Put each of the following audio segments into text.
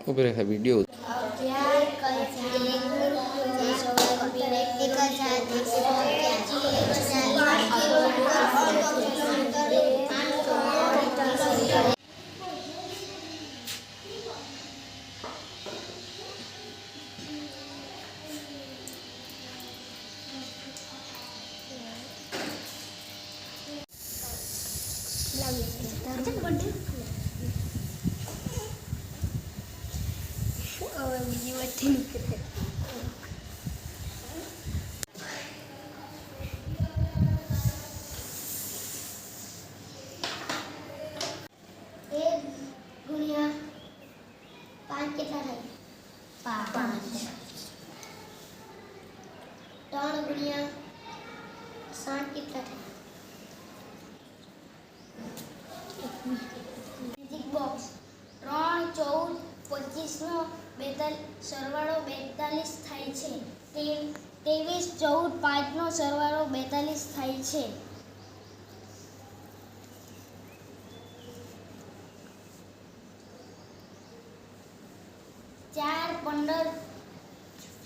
ઉભી રાખે વિડીયો. સરવાળો 42 થાય છે. 23 14 5 નો સરવાળો 42 થાય છે. 4 15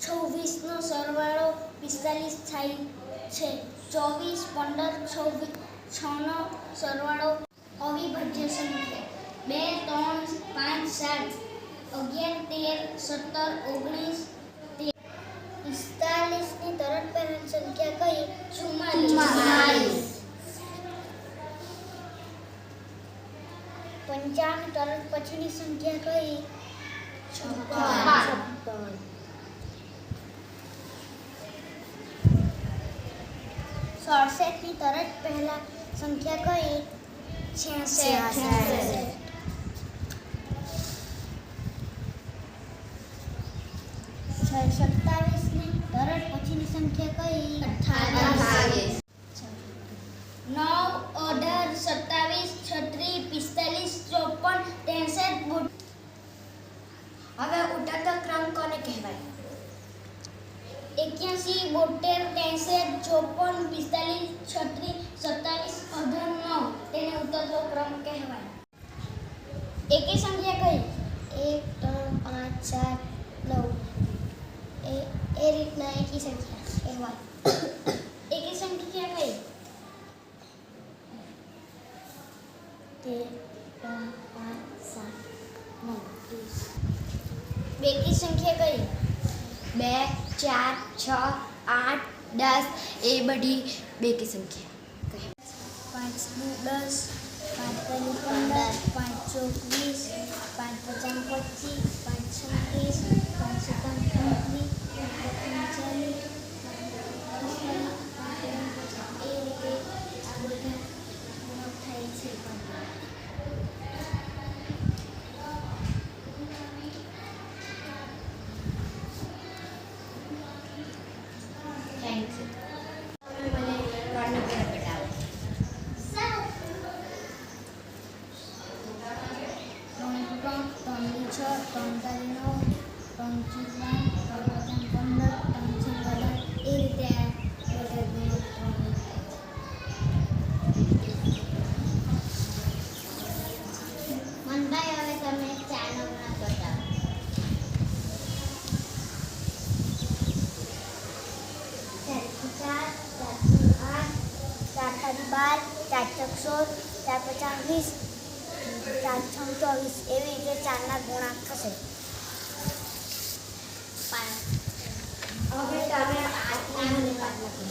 26 નો સરવાળો 45 થાય છે. 24 15 6 નો સરવાળો અવિભાજ્ય સંખ્યા. 2 3 5 7 11 13 17 19 45 ની તરત પહેલાની સંખ્યા કઈ? 44. 55 તરત પછીની સંખ્યા કઈ? 56. 67 ની તરત પહેલા સંખ્યા કઈ? 66. 27 ની તરત પછીની સંખ્યા કઈ? 28. 9 18 27 36 45 53 63. હવે ઉડતો ક્રમ કોને કહેવાય? 81 72 63 54 45 36 9 તેને ઉતરતો ક્રમ કહેવાય. એકી સંખ્યા કઈ? 1 3 5 7 9 એ રીતના એકી સંખ્યા કહેવાય. એકી સંખ્યા કઈ? 13 5 7 9 બેકી સંખ્યા કઈ? 2 4 6 8 10 એ બધી બેકી સંખ્યા. 5 10 5 15 5 20 5 25 5 36 એવી રીતે 4 ના ગુણાંક થશે. હવે તમે 8 ના ગુણાંક લખો.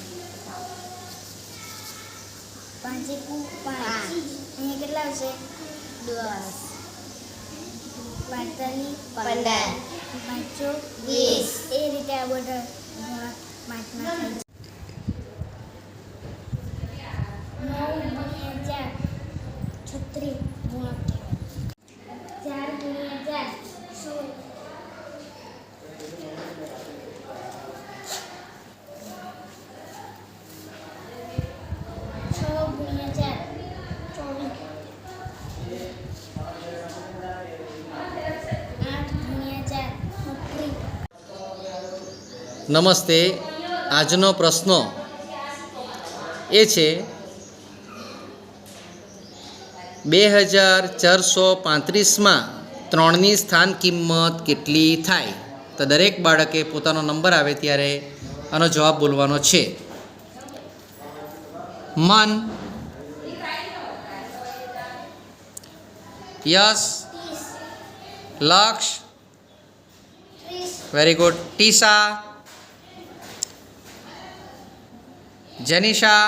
5 5 અહીંયા કેટલા આવશે? 10 45 15 20 એ રીતે આ બધા ગુણાંક 5 ના થાય છે. 9 × 4 36 ગુણાંક કહેવાય. 4 × 4 16 નમસ્તે. આજનો પ્રશ્ન એ છે 2435માં 3ની સ્થાન કિંમત કેટલી થાય? તો દરેક બાળકે પોતાનો નંબર આવે ત્યારે આનો જવાબ બોલવાનો છે. મન, યશ, 30, લક્ષ, 30, વેરી ગુડ. ટીસા, જેનિશા,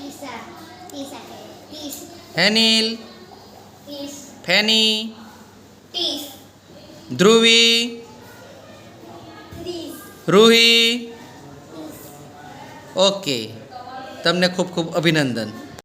ઈસા, 30, હેનિલ, 30, ફેની, 30, ધ્રુવી, 30, રૂહી. ઓકે, તમને ખૂબ ખૂબ અભિનંદન.